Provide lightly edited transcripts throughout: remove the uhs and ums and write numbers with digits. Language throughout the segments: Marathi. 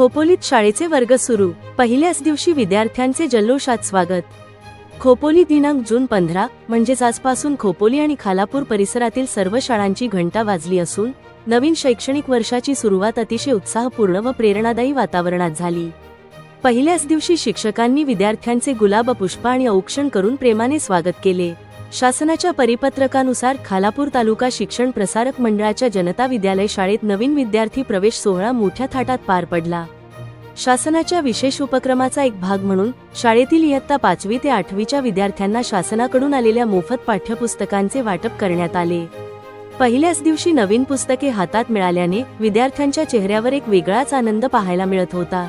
खोपोलीत शाळेचे वर्ग सुरू, पहिल्याच दिवशी विद्यार्थ्यांचे जल्लोषात स्वागत। खोपोली दिनांक जून 15 म्हणजेच आजपासून खोपोली आणि खालापूर परिसरातील सर्व शाळांची घंटा वाजली असून नवीन शैक्षणिक वर्षाची सुरुवात अतिशय उत्साहपूर्ण व प्रेरणादायी वातावरणात झाली। पहिल्याच दिवशी शिक्षकांनी विद्यार्थ्यांचे गुलाब पुष्प आणि औक्षण करून प्रेमाने स्वागत केले। शासनाच्या परिपत्रकानुसार खालापूर तालुका शिक्षण प्रसारक मंडळाच्या जनता विद्यालय शाळेत नवीन विद्यार्थी प्रवेश सोहळा मोठ्या थाटात पार पडला। शासनाच्या विशेष उपक्रमाचा एक भाग म्हणून शाळेतील इयत्ता 5वी ते 8वीच्या विद्यार्थ्यांना शासनाकडून आलेल्या मोफत पाठ्यपुस्तकांचे वाटप करण्यात आले। पहिल्याच दिवशी नवीन पुस्तके हातात मिळाल्याने विद्यार्थ्यांच्या चेहऱ्यावर एक वेगळाच आनंद पाहायला मिळत होता।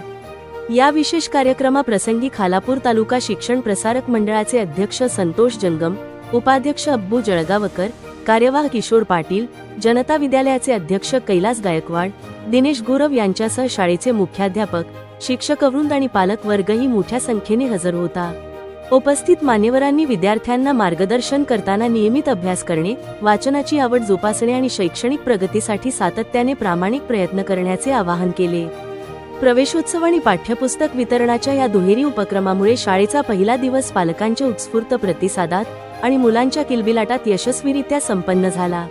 या विशेष कार्यक्रमाप्रसंगी खालापूर तालुका शिक्षण प्रसारक मंडळाचे अध्यक्ष संतोष जंगम, उपाध्यक्ष अब्बू जळगावकर, कार्यवाह किशोर पाटील, जनता विद्यालयाचे अध्यक्ष कैलास गायकवाड, दिनेश गुरव यांच्यासह शाळेचे मुख्याध्यापक, शिक्षकवृंद आणि पालक वर्गही मोठ्या संख्येने हजर होता। उपस्थित मान्यवरांनी विद्यार्थ्यांना मार्गदर्शन करताना नियमित अभ्यास करणे, वाचनाची आवड जोपासणे आणि शैक्षणिक प्रगतीसाठी सातत्याने प्रामाणिक प्रयत्न करण्याचे आवाहन केले। प्रवेशोत्सव आणि पाठ्यपुस्तक वितरणाच्या या दुहेरी उपक्रमामुळे शाळेचा पहिला दिवस पालकांच्या उत्स्फूर्त प्रतिसादात आणि मुलांच्या किलबिलाटात यशस्वीरित्या संपन्न झाला।